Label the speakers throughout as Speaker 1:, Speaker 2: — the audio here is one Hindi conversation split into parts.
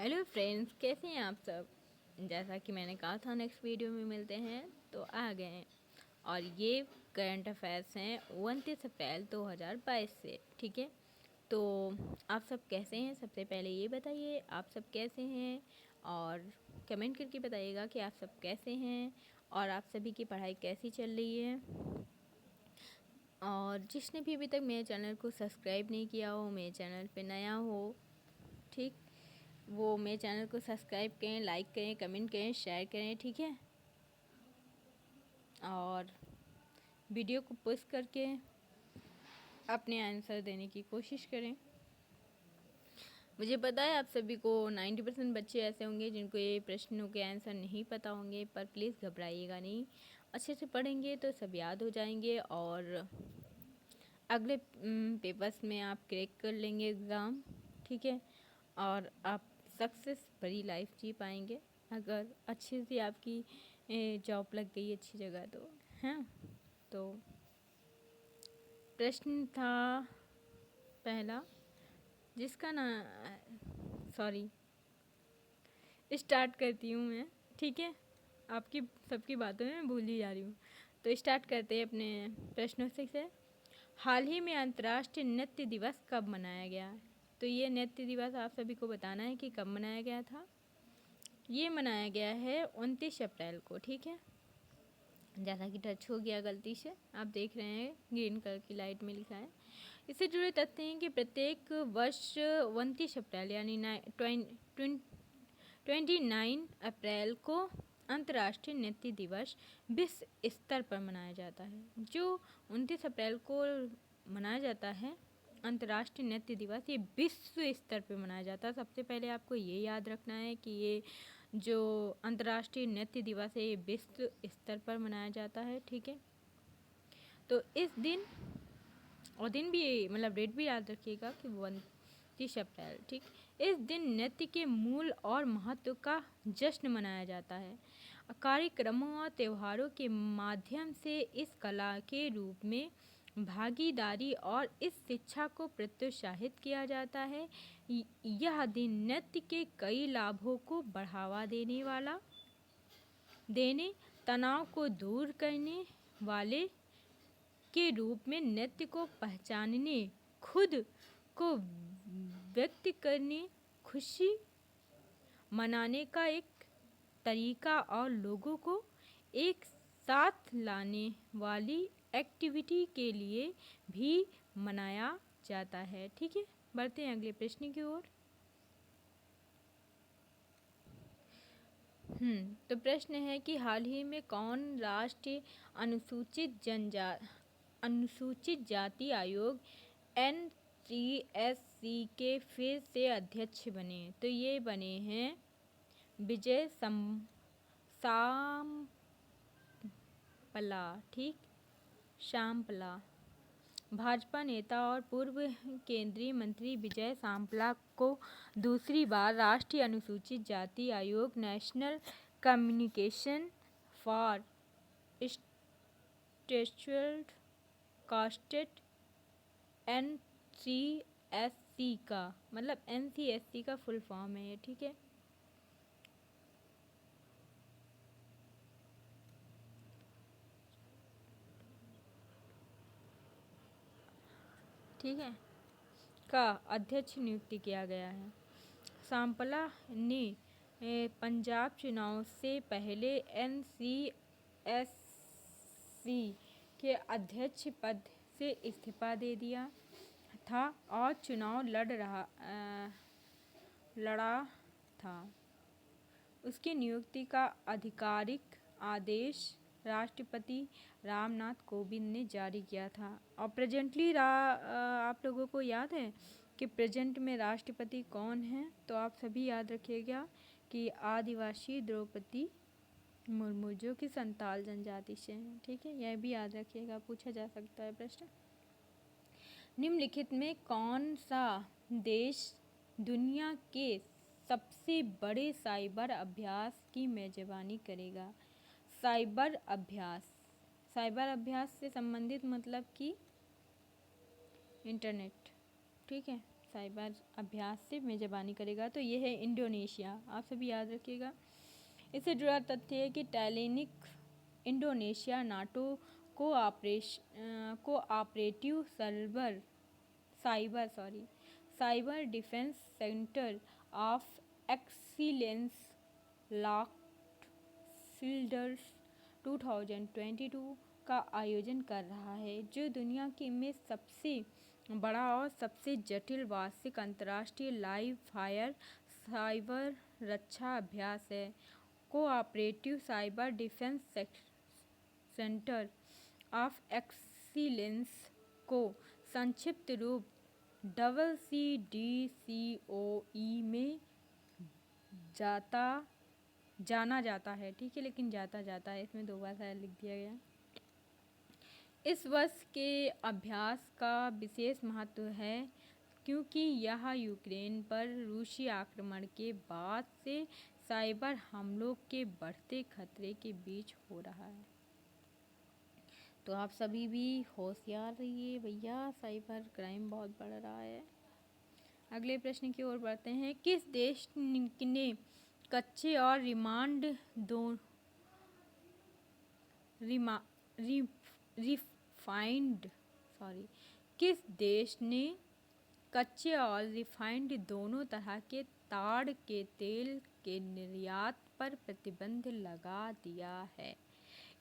Speaker 1: हेलो फ्रेंड्स, कैसे हैं आप सब। जैसा कि मैंने कहा था नेक्स्ट वीडियो में मिलते हैं, तो आ गए हैं। और ये करंट अफेयर्स हैं 29 अप्रैल 2022 से। ठीक है, तो आप सब कैसे हैं। सबसे पहले ये बताइए आप सब कैसे हैं, और कमेंट करके बताइएगा कि आप सब कैसे हैं और आप सभी की पढ़ाई कैसी चल रही है। और जिसने भी अभी तक मेरे चैनल को सब्सक्राइब नहीं किया हो, मेरे चैनल पे नया हो, ठीक, वो मेरे चैनल को सब्सक्राइब करें, लाइक करें, कमेंट करें, शेयर करें। ठीक है, और वीडियो को पुश करके अपने आंसर देने की कोशिश करें। मुझे पता है आप सभी को 90% बच्चे ऐसे होंगे जिनको ये प्रश्नों के आंसर नहीं पता होंगे, पर प्लीज़ घबराइएगा नहीं। अच्छे से पढ़ेंगे तो सब याद हो जाएंगे और अगले पेपर्स में आप क्रैक कर लेंगे एग्ज़ाम। ठीक है, और आप सक्सेस भरी लाइफ जी पाएंगे अगर अच्छी सी आपकी जॉब लग गई अच्छी जगह तो। हाँ, तो प्रश्न था पहला, जिसका ना सॉरी स्टार्ट करती हूँ मैं। ठीक है, आपकी सबकी बातों में भूल ही जा रही हूँ, तो स्टार्ट करते हैं अपने प्रश्नों से। हाल ही में अंतर्राष्ट्रीय नृत्य दिवस कब मनाया गया। तो ये नृत्य दिवस आप सभी को बताना है कि कब मनाया गया था। ये मनाया गया है 29 अप्रैल को। ठीक है, जैसा कि टच हो गया गलती से, आप देख रहे हैं ग्रीन कलर की लाइट में लिखा है। इससे जुड़े तथ्य हैं कि प्रत्येक वर्ष 29 अप्रैल यानी 29 अप्रैल को अंतर्राष्ट्रीय नृत्य दिवस विश्व स्तर पर मनाया जाता है। जो 29 अप्रैल को मनाया जाता है अंतर्राष्ट्रीय नृत्य दिवस, ये विश्व स्तर पर मनाया जाता है। सबसे पहले आपको ये याद रखना है कि ये जो अंतर्राष्ट्रीय नृत्य दिवस है ये विश्व स्तर पर मनाया जाता है। ठीक है, तो इस दिन और दिन भी मतलब डेट भी याद रखिएगा कि 29 अप्रैल। ठीक, इस दिन नृत्य के मूल और महत्व का जश्न मनाया जाता है। कार्यक्रमों और त्योहारों के माध्यम से इस कला के रूप में भागीदारी और इस शिक्षा को प्रोत्साहित किया जाता है। यह दिन नृत्य के कई लाभों को बढ़ावा देने, तनाव को दूर करने वाले के रूप में नृत्य को पहचानने, खुद को व्यक्त करने, खुशी मनाने का एक तरीका और लोगों को एक साथ लाने वाली एक्टिविटी के लिए भी मनाया जाता है। ठीक है, बढ़ते हैं अगले प्रश्न की ओर। तो प्रश्न है कि हाल ही में कौन राष्ट्रीय अनुसूचित जाति आयोग NCSC के फिर से अध्यक्ष बने। तो ये बने हैं विजय सांपला। ठीक, सांपला भाजपा नेता और पूर्व केंद्रीय मंत्री विजय सांपला को दूसरी बार राष्ट्रीय अनुसूचित जाति आयोग national communication for special casted NCSC का मतलब NCSC का फुल फॉर्म है ये। ठीक है, ठीक है, का अध्यक्ष नियुक्ति किया गया है। सांपला ने पंजाब चुनाव से पहले NCSC के अध्यक्ष पद से इस्तीफा दे दिया था और चुनाव लड़ा था। उसकी नियुक्ति का आधिकारिक आदेश राष्ट्रपति रामनाथ कोविंद ने जारी किया था। और प्रेजेंटली आप लोगों को याद है कि प्रेजेंट में राष्ट्रपति कौन है। तो आप सभी याद रखिएगा कि आदिवासी द्रौपदी मुर्मू, जो कि संताल जनजाति से हैं। ठीक है, यह भी याद रखिएगा, पूछा जा सकता है प्रश्न। निम्नलिखित में कौन सा देश दुनिया के सबसे बड़े साइबर अभ्यास की मेजबानी करेगा। साइबर अभ्यास से संबंधित मतलब कि इंटरनेट। ठीक है, साइबर अभ्यास से मेजबानी करेगा? तो ये है इंडोनेशिया। आप सभी याद रखिएगा। इससे जुड़ा तथ्य है कि टैलेनिक Indonesia NATO cooperative cyber defence centre of excellence locked fielders 2022 का आयोजन कर रहा है, जो दुनिया में सबसे बड़ा और सबसे जटिल वार्षिक अंतर्राष्ट्रीय लाइव फायर साइबर रक्षा अभ्यास है। Cooperative cyber defence centre of excellence को संक्षिप्त रूप WCDCOE में जाना जाता है, ठीक है, लेकिन जाता है, इसमें 2 बार शायद लिख दिया गया। इस वर्ष के अभ्यास का विशेष महत्व है क्योंकि यह यूक्रेन पर रूसी आक्रमण के बाद से साइबर हमलों के बढ़ते खतरे के बीच हो रहा है। तो आप सभी भी होशियार रहिए भैया, साइबर क्राइम बहुत बढ़ रहा है। अगले प्रश्न की ओर बढ़ते हैं। किस देश ने कच्चे और किस देश ने कच्चे और रिफाइंड दोनों तरह के ताड़ के तेल के निर्यात पर प्रतिबंध लगा दिया है?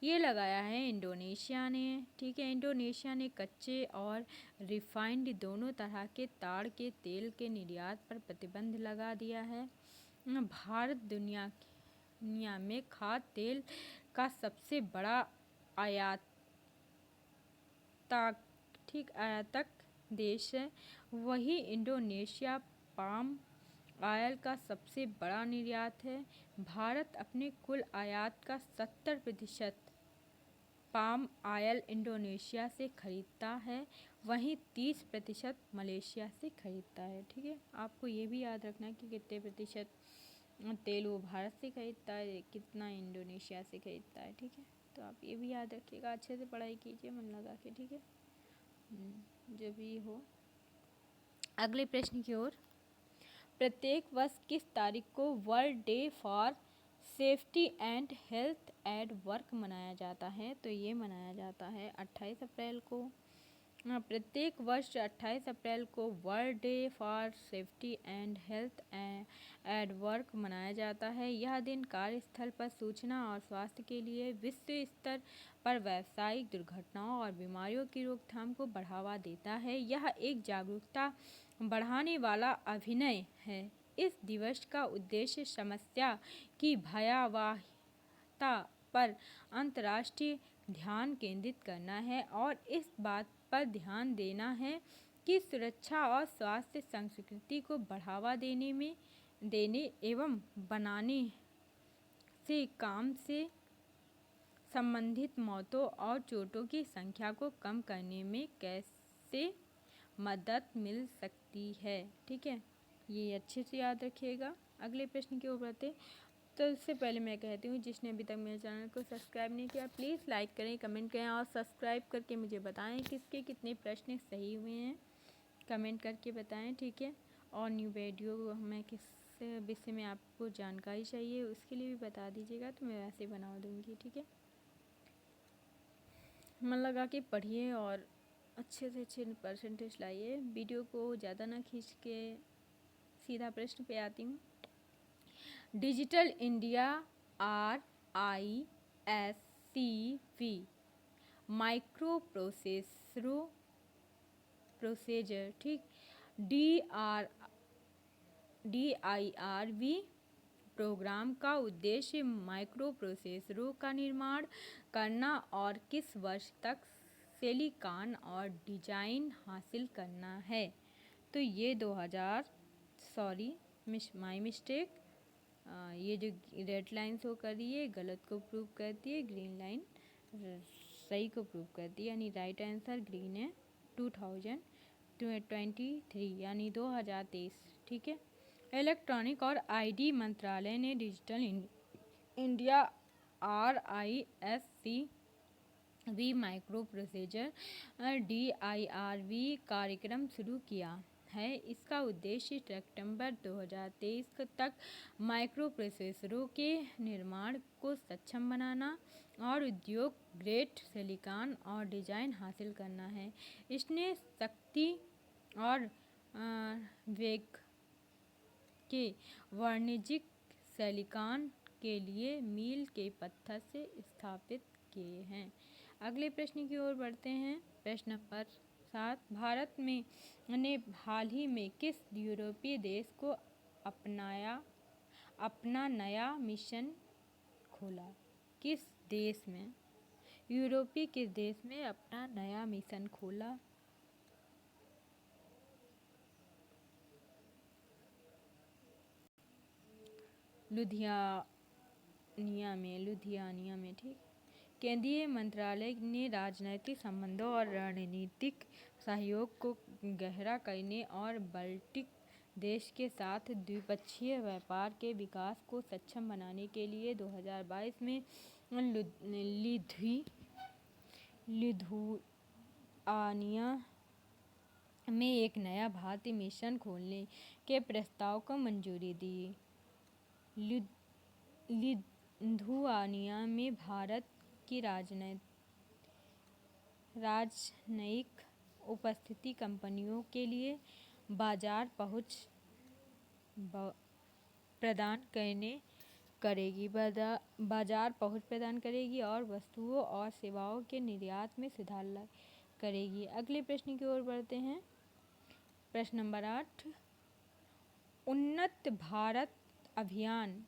Speaker 1: ये लगाया है इंडोनेशिया ने, ठीक है। इंडोनेशिया ने कच्चे और रिफाइंड दोनों तरह के ताड़ के तेल के निर्यात पर प्रतिबंध लगा दिया है। भारत दुनिया में खाद्य तेल का सबसे बड़ा आयातक देश है। वही इंडोनेशिया पाम आयल का सबसे बड़ा निर्यात है। भारत अपने कुल आयात का 70% पाम आयल इंडोनेशिया से खरीदता है, वहीं 30% मलेशिया से खरीदता है, ठीक है। आपको ये भी याद रखना है कि कितने प्रतिशत तेल वो भारत से खरीदता है, कितना इंडोनेशिया से खरीदता है, ठीक है। तो आप ये भी याद रखिएगा, अच्छे से पढ़ाई कीजिए मन लगा के, ठीक है, जो भी हो। अगले प्रश्न की ओर। प्रत्येक वर्ष किस तारीख को world day for safety and health at work मनाया जाता है? तो ये मनाया जाता है 28 अप्रैल को। प्रत्येक वर्ष 28 अप्रैल को world day for safety and health at work मनाया जाता है। यह दिन कार्यस्थल पर सूचना और स्वास्थ्य के लिए विश्व स्तर पर व्यावसायिक दुर्घटनाओं और बीमारियों की रोकथाम को बढ़ावा देता है। यह एक जागरूकता बढ़ाने वाला अभियान है। इस दिवस का उद्देश्य समस्या की भयावहता पर अंतर्राष्ट्रीय ध्यान केंद्रित करना है और इस बात पर ध्यान देना है कि सुरक्षा और स्वास्थ्य संस्कृति को बढ़ावा देने एवं बनाने से काम से संबंधित मौतों और चोटों की संख्या को कम करने में कैसे मदद मिल सकती है, ठीक है। ये अच्छे से याद रखिएगा। अगले प्रश्न की ओर बढ़ते। तो इससे पहले मैं कहती हूँ, जिसने अभी तक मेरे चैनल को सब्सक्राइब नहीं किया, प्लीज़ लाइक करें, कमेंट करें और सब्सक्राइब करके मुझे बताएं किसके कितने प्रश्न सही हुए हैं, कमेंट करके बताएं, ठीक है। और न्यू वीडियो में किस विषय में आपको जानकारी चाहिए उसके लिए भी बता दीजिएगा, तो मैं वैसे बना दूँगी, ठीक है। मन लगा के पढ़िए और अच्छे से अच्छे परसेंटेज लाइए। वीडियो को ज़्यादा ना खींच के सीधा प्रश्न पे आती हूँ। Digital India RISC micro processor, ठीक, DIRV प्रोग्राम का उद्देश्य माइक्रो प्रोसेसरों का निर्माण करना और किस वर्ष तक सिलिकॉन और डिजाइन हासिल करना है? तो ये 2000 माई मिस्टेक, ये जो रेड लाइन शो कर रही है गलत को प्रूव करती है, ग्रीन लाइन सही को प्रूव करती है, यानी राइट आंसर ग्रीन है। 2023 यानी 2023, ठीक है। इलेक्ट्रॉनिक और आईटी मंत्रालय ने digital India RISC micro processor DIRV कार्यक्रम शुरू किया है। इसका उद्देश्य सितंबर 2023 तक माइक्रो प्रोसेसरों के निर्माण को सक्षम बनाना और उद्योग ग्रेड सिलिकॉन और डिज़ाइन हासिल करना है। इसने शक्ति और वेग के वाणिज्यिक सिलिकॉन के लिए मील के पत्थर से स्थापित किए हैं। अगले प्रश्न की ओर बढ़ते हैं। प्रश्न नंबर 7, भारत में ने हाल ही में किस यूरोपीय देश को अपना नया मिशन खोला? किस देश में, यूरोपीय किस देश में अपना नया मिशन खोला? लुधियाना में। ठीक। केंद्रीय मंत्रालय ने राजनैतिक संबंधों और रणनीतिक सहयोग को गहरा करने और बाल्टिक देश के साथ द्विपक्षीय व्यापार के विकास को सक्षम बनाने के लिए 2022 में लिथुआनिया में एक नया भारतीय मिशन खोलने के प्रस्ताव को मंजूरी दी। लिथुआनिया में भारत की राजनयिक उपस्थिति कंपनियों के लिए बाजार पहुंच प्रदान करेगी और वस्तुओं और सेवाओं के निर्यात में सुधार करेगी। अगले प्रश्न की ओर बढ़ते हैं। प्रश्न नंबर 8, उन्नत भारत अभियान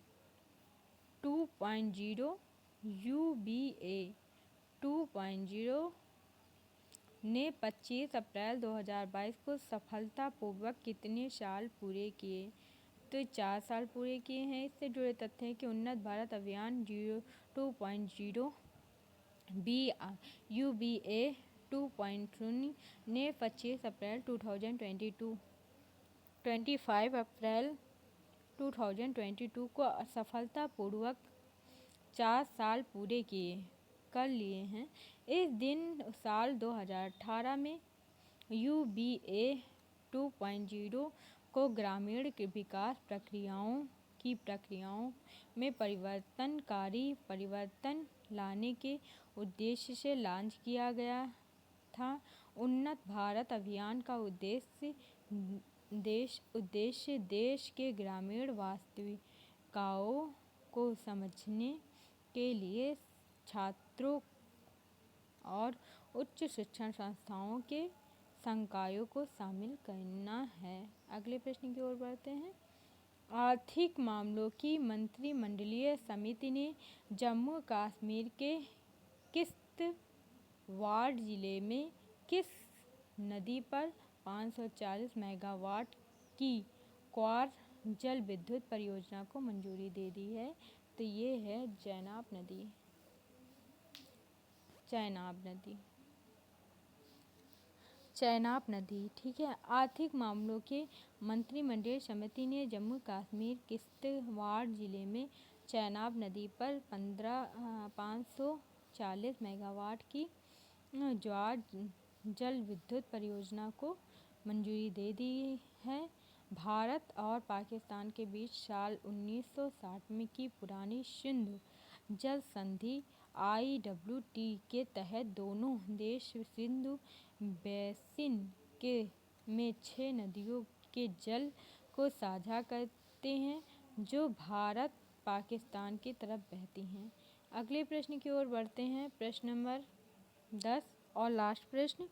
Speaker 1: 2.0 UBA 2.0 ने 25 अप्रैल 2022 को सफलतापूर्वक कितने साल पूरे किए? तो 4 साल पूरे किए हैं। इससे जुड़े तथ्य हैं कि उन्नत भारत अभियान 2.0 UBA 2.0 ने 25 अप्रैल 2022 को सफलतापूर्वक 4 साल पूरे कर लिए हैं। इस दिन साल 2018 में UBA 2.0 को ग्रामीण विकास प्रक्रियाओं में परिवर्तनकारी परिवर्तन लाने के उद्देश्य से लॉन्च किया गया था। उन्नत भारत अभियान का उद्देश्य देश के ग्रामीण वास्तविकताओं को समझने के लिए छात्रों और उच्च शिक्षण संस्थाओं के संकायों को शामिल करना है। अगले प्रश्न की ओर बढ़ते हैं। आर्थिक मामलों की मंत्रिमंडलीय समिति ने जम्मू कश्मीर के किश्तवाड़ जिले में किस नदी पर 540 मेगावाट की क्वार जल विद्युत परियोजना को मंजूरी दे दी है? तो ये है चेनाब नदी। ठीक है। आर्थिक मामलों के मंत्रिमंडलीय समिति ने जम्मू कश्मीर किश्तवाड़ जिले में चेनाब नदी पर 540 मेगावाट की ज्वार जल विद्युत परियोजना को मंजूरी दे दी है। भारत और पाकिस्तान के बीच साल 1960 में की पुरानी सिंधु जल संधि IWT के तहत दोनों देश सिंधु बेसिन में 6 नदियों के जल को साझा करते हैं जो भारत पाकिस्तान की तरफ बहती हैं। अगले प्रश्न की ओर बढ़ते हैं। प्रश्न नंबर 10 और लास्ट प्रश्न।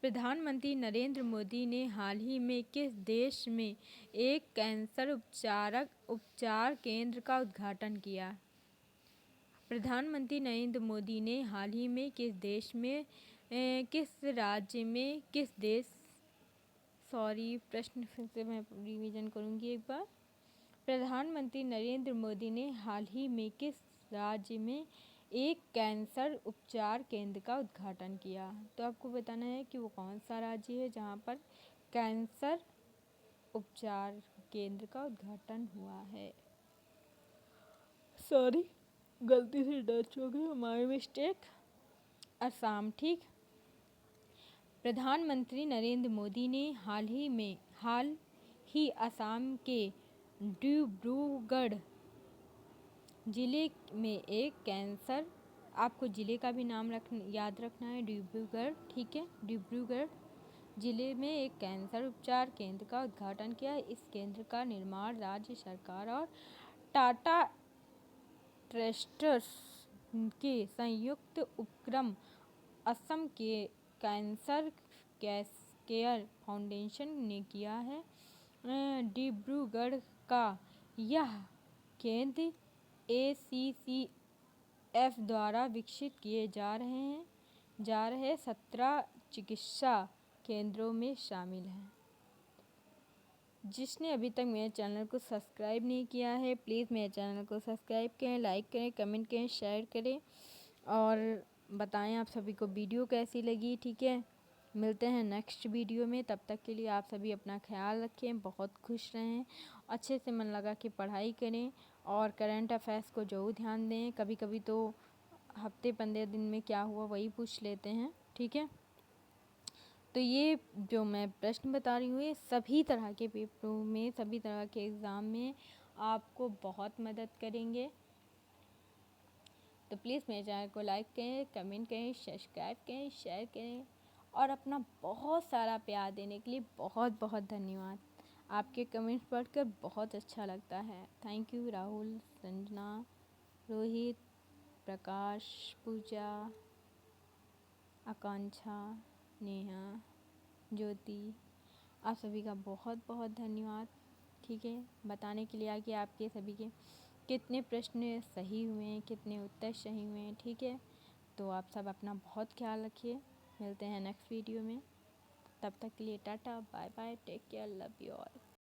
Speaker 1: प्रधानमंत्री नरेंद्र मोदी ने हाल ही में किस देश में एक कैंसर उपचार केंद्र का उद्घाटन किया? प्रधानमंत्री नरेंद्र मोदी ने हाल ही में प्रश्न फिर से मैं रिवीजन करूंगी एक बार। प्रधानमंत्री नरेंद्र मोदी ने हाल ही में किस राज्य में एक कैंसर उपचार केंद्र का उद्घाटन किया? तो आपको बताना है कि वो कौन सा राज्य है जहाँ पर कैंसर उपचार केंद्र का उद्घाटन हुआ है। सॉरी, गलती से डच हो गई, माय मिस्टेक। असम। ठीक। प्रधानमंत्री नरेंद्र मोदी ने हाल हाल ही असम के डिब्रूगढ़ जिले में एक कैंसर, आपको जिले का भी नाम याद रखना है, डिब्रूगढ़, ठीक है। डिब्रूगढ़ जिले में एक कैंसर उपचार केंद्र का उद्घाटन किया। इस केंद्र का निर्माण राज्य सरकार और टाटा ट्रस्ट्स के संयुक्त उपक्रम असम के कैंसर केयर फाउंडेशन ने किया है। डिब्रूगढ़ का यह केंद्र ACCF द्वारा विकसित किए जा रहे 17 चिकित्सा केंद्रों में शामिल है। जिसने अभी तक मेरे चैनल को सब्सक्राइब नहीं किया है, प्लीज़ मेरे चैनल को सब्सक्राइब करें, लाइक करें, कमेंट करें, शेयर करें और बताएं आप सभी को वीडियो कैसी लगी, ठीक है। मिलते हैं नेक्स्ट वीडियो में, तब तक के लिए आप सभी अपना ख्याल रखें, बहुत खुश रहें, अच्छे से मन लगा के पढ़ाई करें और करंट अफेयर्स को ज़रूर ध्यान दें। कभी कभी तो हफ्ते 15 दिन में क्या हुआ वही पूछ लेते हैं, ठीक है। तो ये जो मैं प्रश्न बता रही हूँ ये सभी तरह के पेपरों में, सभी तरह के एग्ज़ाम में आपको बहुत मदद करेंगे। तो प्लीज़ मेरे चैनल को लाइक करें, कमेंट करें, सब्सक्राइब करें, शेयर करें और अपना बहुत सारा प्यार देने के लिए बहुत बहुत धन्यवाद। आपके कमेंट्स पढ़कर बहुत अच्छा लगता है। Thank you. राहुल, संजना, रोहित, प्रकाश, पूजा, आकांक्षा, नेहा, ज्योति, आप सभी का बहुत बहुत धन्यवाद, ठीक है। बताने के लिए आगे आपके सभी के कितने प्रश्न सही हुए हैं, कितने उत्तर सही हुए हैं, ठीक है। तो आप सब अपना बहुत ख्याल रखिए। मिलते हैं नेक्स्ट वीडियो में, तब तक के लिए tata, bye bye, take care, love you all.